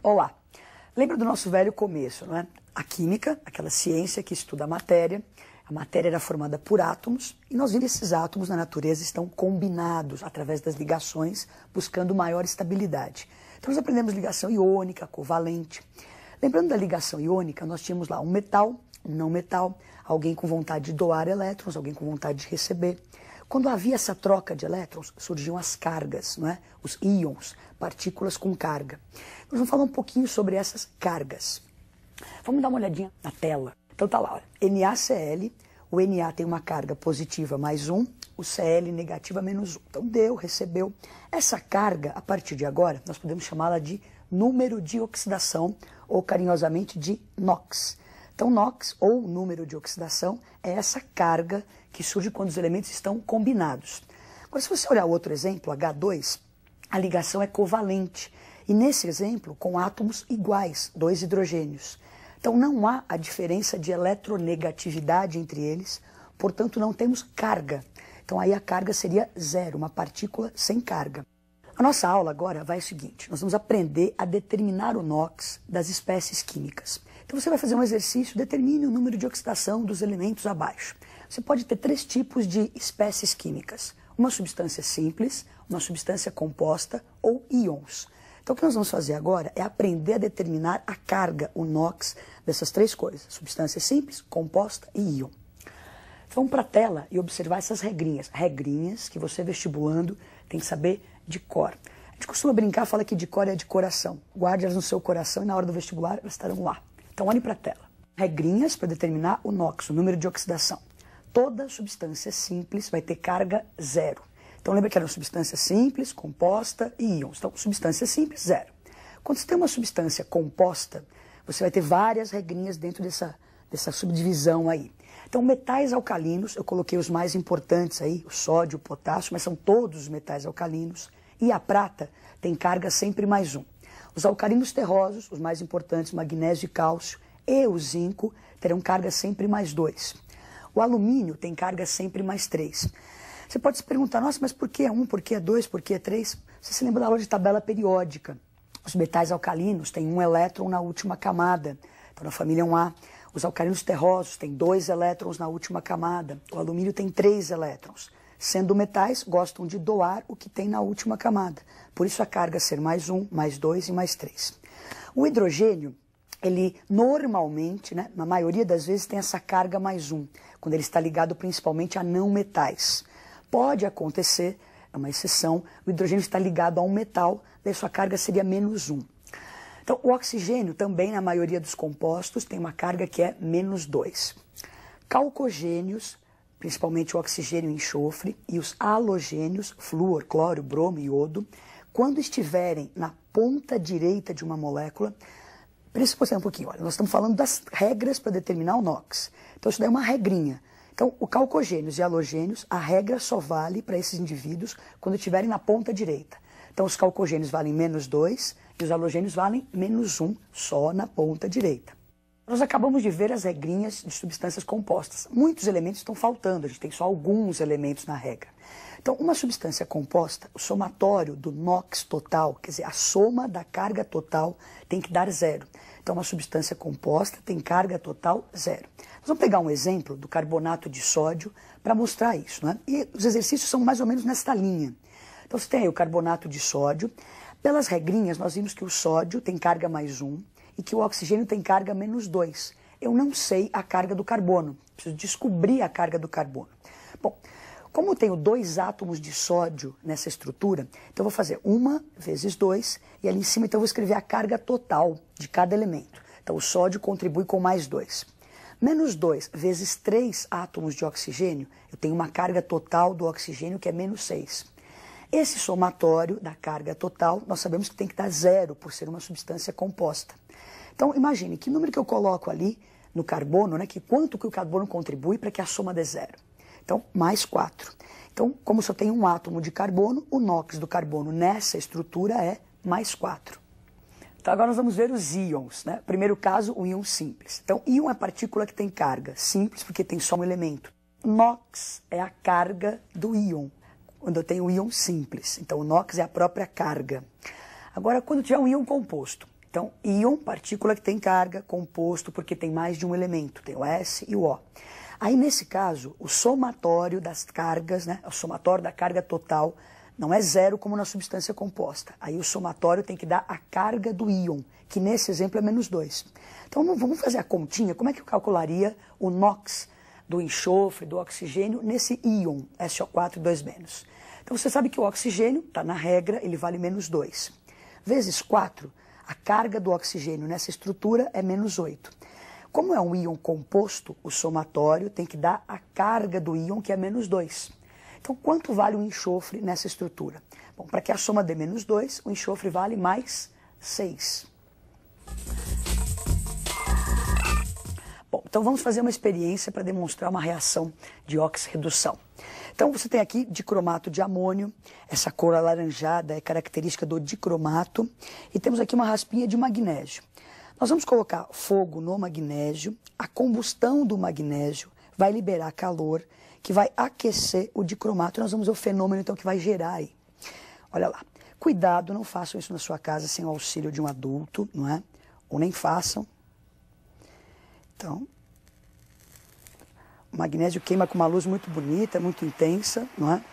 Olá! Lembra do nosso velho começo, não é? A química, aquela ciência que estuda a matéria era formada por átomos e nós vimos que esses átomos na natureza estão combinados através das ligações, buscando maior estabilidade. Então nós aprendemos ligação iônica, covalente. Lembrando da ligação iônica, nós tínhamos lá um metal, um não metal, alguém com vontade de doar elétrons, alguém com vontade de receber. Quando havia essa troca de elétrons, surgiam as cargas, não é? Os íons, partículas com carga. Nós vamos falar um pouquinho sobre essas cargas. Vamos dar uma olhadinha na tela. Então tá lá, olha, NaCl, o Na tem uma carga positiva mais 1, o Cl negativa menos 1. Então deu, recebeu. Essa carga, a partir de agora, nós podemos chamá-la de número de oxidação, ou carinhosamente de NOx. Então NOx, ou número de oxidação, é essa carga que surge quando os elementos estão combinados. Agora, se você olhar o outro exemplo, H2, a ligação é covalente. E nesse exemplo, com átomos iguais, 2 hidrogênios. Então não há a diferença de eletronegatividade entre eles, portanto não temos carga. Então aí a carga seria zero, uma partícula sem carga. A nossa aula agora vai o seguinte, nós vamos aprender a determinar o NOx das espécies químicas. Então você vai fazer um exercício, determine o número de oxidação dos elementos abaixo. Você pode ter 3 tipos de espécies químicas. Uma substância simples, uma substância composta ou íons. Então o que nós vamos fazer agora é aprender a determinar a carga, o NOx, dessas 3 coisas. Substância simples, composta e íon. Então vamos para a tela e observar essas regrinhas. Regrinhas que você vestibulando tem que saber de cor. A gente costuma brincar, fala que de cor é de coração. Guarde elas no seu coração e na hora do vestibular elas estarão lá. Então olhe para a tela. Regrinhas para determinar o NOx, o número de oxidação. Toda substância simples vai ter carga zero. Então lembra que era uma substância simples, composta e íons. Então substância simples, zero. Quando você tem uma substância composta, você vai ter várias regrinhas dentro dessa subdivisão aí. Então metais alcalinos, eu coloquei os mais importantes aí, o sódio, o potássio, mas são todos os metais alcalinos. E a prata tem carga sempre mais 1. Os alcalinos terrosos, os mais importantes, magnésio e cálcio, e o zinco terão carga sempre mais 2. O alumínio tem carga sempre mais 3. Você pode se perguntar, nossa, mas por que 1, por que 2, por que 3? Você se lembra da aula de tabela periódica. Os metais alcalinos têm 1 elétron na última camada, então na família 1A. Os alcalinos terrosos têm 2 elétrons na última camada. O alumínio tem 3 elétrons. Sendo metais, gostam de doar o que tem na última camada. Por isso a carga ser mais 1, mais 2 e mais 3. O hidrogênio, ele normalmente, né, na maioria das vezes, tem essa carga mais 1, quando ele está ligado principalmente a não metais. Pode acontecer, é uma exceção, o hidrogênio está ligado a um metal, daí sua carga seria menos 1. Então, o oxigênio também, na maioria dos compostos, tem uma carga que é menos 2. Calcogênios, principalmente o oxigênio e enxofre, e os halogênios, flúor, cloro, bromo e iodo, quando estiverem na ponta direita de uma molécula, presta atenção um pouquinho, olha, nós estamos falando das regras para determinar o NOx. Então, isso daí é uma regrinha. Então, o calcogênios e halogênios, a regra só vale para esses indivíduos quando estiverem na ponta direita. Então, os calcogênios valem menos 2 e os halogênios valem menos 1, só na ponta direita. Nós acabamos de ver as regrinhas de substâncias compostas. Muitos elementos estão faltando, a gente tem só alguns elementos na regra. Então, uma substância composta, o somatório do NOx total, quer dizer, a soma da carga total tem que dar 0. Então, uma substância composta tem carga total 0. Nós vamos pegar um exemplo do carbonato de sódio para mostrar isso, né? E os exercícios são mais ou menos nesta linha. Então, você tem aí o carbonato de sódio. Pelas regrinhas, nós vimos que o sódio tem carga mais 1 e que o oxigênio tem carga menos 2. Eu não sei a carga do carbono, preciso descobrir a carga do carbono. Bom, como eu tenho 2 átomos de sódio nessa estrutura, então eu vou fazer 1 vezes 2 e ali em cima então eu vou escrever a carga total de cada elemento. Então o sódio contribui com mais 2. Menos 2 vezes 3 átomos de oxigênio, eu tenho uma carga total do oxigênio que é menos 6. Esse somatório da carga total, nós sabemos que tem que dar 0 por ser uma substância composta. Então imagine que número que eu coloco ali no carbono, né, que quanto que o carbono contribui para que a soma dê 0. Então, mais 4. Então, como só tem um átomo de carbono, o NOx do carbono nessa estrutura é mais 4. Então, agora nós vamos ver os íons, né? Primeiro caso, o íon simples. Então, íon é a partícula que tem carga. Simples porque tem só um elemento. NOx é a carga do íon, quando eu tenho o íon simples. Então, o NOx é a própria carga. Agora, quando tiver um íon composto, Então, íon, partícula que tem carga, composto porque tem mais de um elemento, tem o S e o O. Aí, nesse caso, o somatório das cargas, né, o somatório da carga total, não é zero como na substância composta. Aí o somatório tem que dar a carga do íon, que nesse exemplo é -2. Então, vamos fazer a continha. Como é que eu calcularia o NOx do enxofre, do oxigênio, nesse íon, SO4 2-? Então, você sabe que o oxigênio, está na regra, ele vale -2. Vezes 4, a carga do oxigênio nessa estrutura é -8. Como é um íon composto, o somatório tem que dar a carga do íon, que é -2. Então, quanto vale o enxofre nessa estrutura? Bom, para que a soma dê -2, o enxofre vale mais 6. Bom, então vamos fazer uma experiência para demonstrar uma reação de oxirredução. Então, você tem aqui dicromato de amônio, essa cor alaranjada é característica do dicromato, e temos aqui uma raspinha de magnésio. Nós vamos colocar fogo no magnésio, a combustão do magnésio vai liberar calor, que vai aquecer o dicromato, nós vamos ver o fenômeno então que vai gerar aí. Olha lá, cuidado, não façam isso na sua casa sem o auxílio de um adulto, não é? Ou nem façam. Então, o magnésio queima com uma luz muito bonita, muito intensa, não é?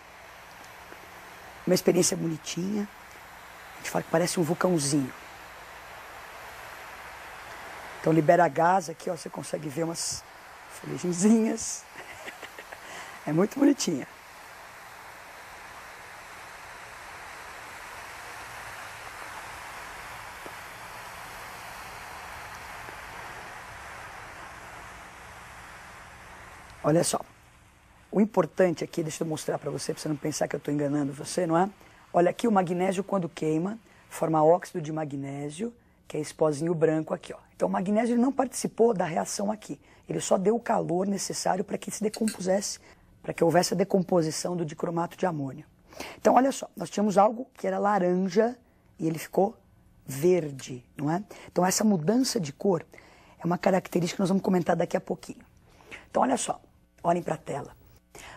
Uma experiência bonitinha. A gente fala que parece um vulcãozinho. Então libera gás aqui, ó, você consegue ver umas fuligenzinhas. É muito bonitinha. Olha só, o importante aqui, deixa eu mostrar para você não pensar que eu estou enganando você, não é? Olha aqui o magnésio quando queima, forma óxido de magnésio, que é esse pozinho branco aqui, ó. Então o magnésio ele não participou da reação aqui, ele só deu o calor necessário para que se decompusesse, para que houvesse a decomposição do dicromato de amônio. Então olha só, nós tínhamos algo que era laranja e ele ficou verde, não é? Então essa mudança de cor é uma característica que nós vamos comentar daqui a pouquinho. Então olha só, olhem para a tela.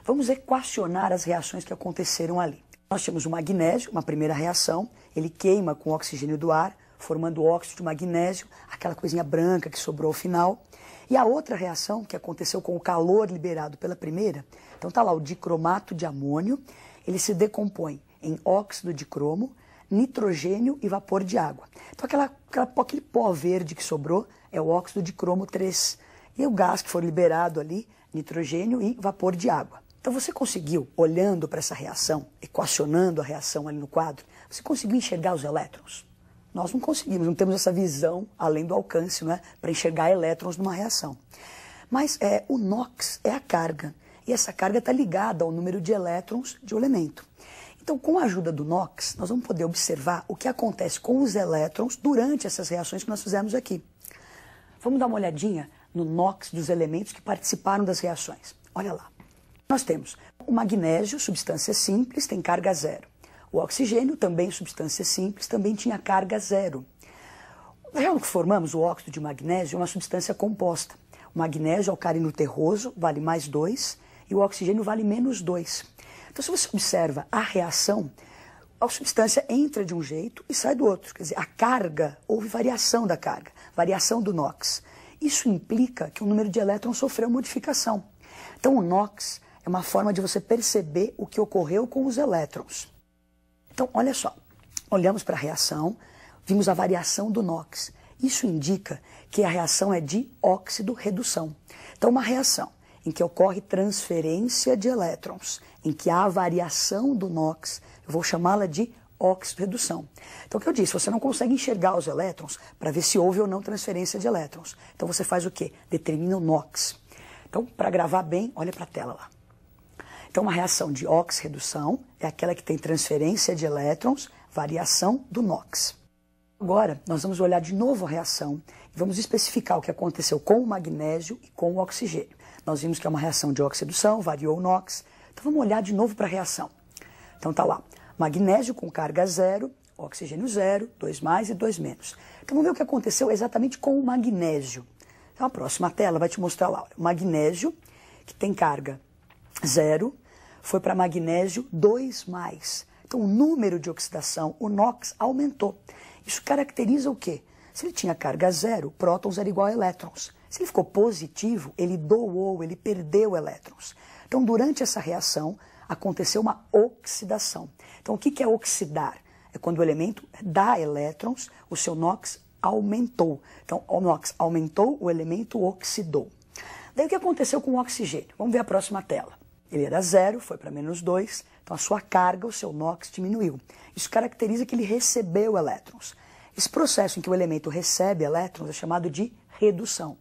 Vamos equacionar as reações que aconteceram ali. Nós temos o magnésio, uma primeira reação, ele queima com o oxigênio do ar, formando óxido de magnésio, aquela coisinha branca que sobrou ao final. E a outra reação, que aconteceu com o calor liberado pela primeira, então está lá o dicromato de amônio, ele se decompõe em óxido de cromo, nitrogênio e vapor de água. Então aquele pó verde que sobrou é o óxido de cromo 3. E o gás que foi liberado ali, nitrogênio e vapor de água. Então você conseguiu, olhando para essa reação, equacionando a reação ali no quadro, você conseguiu enxergar os elétrons? Nós não conseguimos, não temos essa visão além do alcance, não é? Para enxergar elétrons numa reação. Mas o NOx é a carga, e essa carga está ligada ao número de elétrons de um elemento. Então, com a ajuda do NOx, nós vamos poder observar o que acontece com os elétrons durante essas reações que nós fizemos aqui. Vamos dar uma olhadinha no NOx dos elementos que participaram das reações. Olha lá. Nós temos o magnésio, substância simples, tem carga zero. O oxigênio, também substância simples, também tinha carga zero. O que formamos, o óxido de magnésio, é uma substância composta. O magnésio alcalino terroso vale +2 e o oxigênio vale -2. Então, se você observa a reação, a substância entra de um jeito e sai do outro. Quer dizer, a carga, houve variação da carga, variação do NOx. Isso implica que o número de elétrons sofreu modificação. Então, o NOx é uma forma de você perceber o que ocorreu com os elétrons. Então, olha só, olhamos para a reação, vimos a variação do NOx. Isso indica que a reação é de óxido-redução. Então, uma reação em que ocorre transferência de elétrons, em que há variação do NOx, eu vou chamá-la de óxido-redução. Então, o que eu disse, você não consegue enxergar os elétrons para ver se houve ou não transferência de elétrons. Então, você faz o quê? Determina o NOx. Então, para gravar bem, olha para a tela lá. Então, uma reação de óxido-redução é aquela que tem transferência de elétrons, variação do NOx. Agora, nós vamos olhar de novo a reação e vamos especificar o que aconteceu com o magnésio e com o oxigênio. Nós vimos que é uma reação de óxido-redução, variou o NOx. Então, vamos olhar de novo para a reação. Então, está lá, magnésio com carga zero, oxigênio zero, 2+ e 2-. Então, vamos ver o que aconteceu exatamente com o magnésio. Então, a próxima tela vai te mostrar lá, o magnésio, que tem carga zero, foi para magnésio 2+. Então, o número de oxidação, o NOx, aumentou. Isso caracteriza o quê? Se ele tinha carga zero, prótons era igual a elétrons. Se ele ficou positivo, ele doou, ele perdeu elétrons. Então, durante essa reação, aconteceu uma oxidação. Então, o que é oxidar? É quando o elemento dá elétrons, o seu NOx aumentou. Então, o NOx aumentou, o elemento oxidou. Daí, o que aconteceu com o oxigênio? Vamos ver a próxima tela. Ele era 0, foi para -2, então a sua carga, o seu NOx, diminuiu. Isso caracteriza que ele recebeu elétrons. Esse processo em que o elemento recebe elétrons é chamado de redução.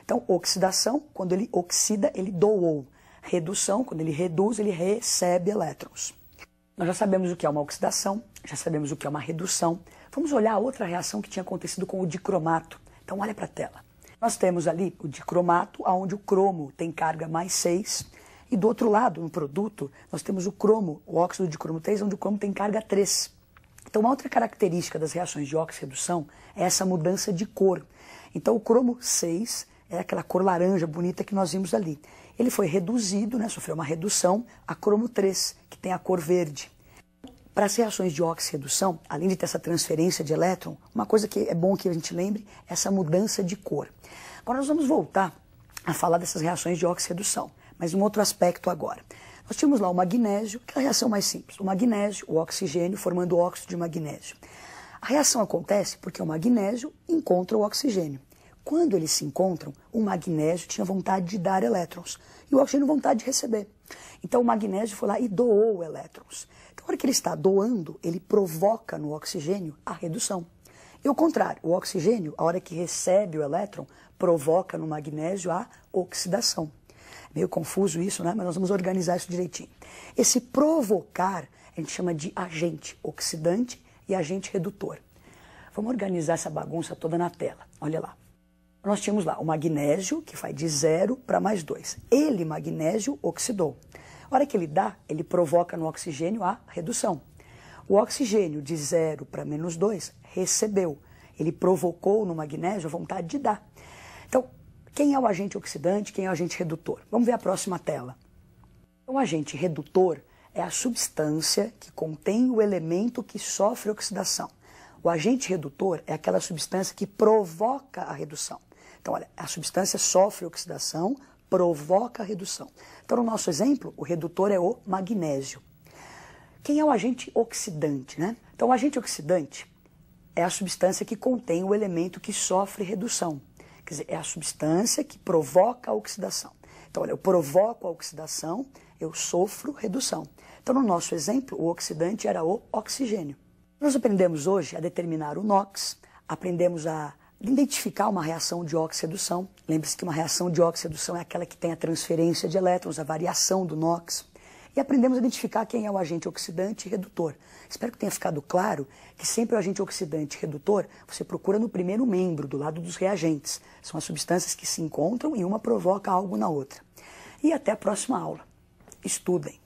Então, oxidação, quando ele oxida, ele doou. Redução, quando ele reduz, ele recebe elétrons. Nós já sabemos o que é uma oxidação, já sabemos o que é uma redução. Vamos olhar outra reação que tinha acontecido com o dicromato. Então, olha para a tela. Nós temos ali o dicromato, onde o cromo tem carga +6, e do outro lado, no produto, nós temos o cromo, o óxido de cromo 3, onde o cromo tem carga 3. Então, uma outra característica das reações de óxido-redução é essa mudança de cor. Então, o cromo 6 é aquela cor laranja bonita que nós vimos ali. Ele foi reduzido, né, sofreu uma redução, a cromo 3, que tem a cor verde. Para as reações de óxido-redução, além de ter essa transferência de elétron, uma coisa que é bom que a gente lembre é essa mudança de cor. Agora nós vamos voltar a falar dessas reações de óxido-redução, mas um outro aspecto agora. Nós tínhamos lá o magnésio, que é a reação mais simples. O magnésio, o oxigênio, formando óxido de magnésio. A reação acontece porque o magnésio encontra o oxigênio. Quando eles se encontram, o magnésio tinha vontade de dar elétrons e o oxigênio vontade de receber. Então o magnésio foi lá e doou elétrons. Então, a hora que ele está doando, ele provoca no oxigênio a redução. E o contrário, o oxigênio, a hora que recebe o elétron, provoca no magnésio a oxidação. Meio confuso isso, né? Mas nós vamos organizar isso direitinho. Esse provocar a gente chama de agente oxidante e agente redutor. Vamos organizar essa bagunça toda na tela. Olha lá. Nós tínhamos lá o magnésio, que vai de 0 para +2. Ele, magnésio, oxidou. A hora que ele dá, ele provoca no oxigênio a redução. O oxigênio de 0 para -2 recebeu. Ele provocou no magnésio a vontade de dar. Então, quem é o agente oxidante, quem é o agente redutor? Vamos ver a próxima tela. O agente redutor é a substância que contém o elemento que sofre oxidação. O agente redutor é aquela substância que provoca a redução. Então, olha, a substância sofre oxidação, provoca a redução. Então, no nosso exemplo, o redutor é o magnésio. Quem é o agente oxidante, né? Então, o agente oxidante é a substância que contém o elemento que sofre redução. Quer dizer, é a substância que provoca a oxidação. Então, olha, eu provoco a oxidação, eu sofro redução. Então, no nosso exemplo, o oxidante era o oxigênio. Nós aprendemos hoje a determinar o NOx, aprendemos a identificar uma reação de óxido-redução. Lembre-se que uma reação de óxido-redução é aquela que tem a transferência de elétrons, a variação do NOx. E aprendemos a identificar quem é o agente oxidante e redutor. Espero que tenha ficado claro que sempre o agente oxidante e redutor você procura no primeiro membro, do lado dos reagentes. São as substâncias que se encontram e uma provoca algo na outra. E até a próxima aula. Estudem!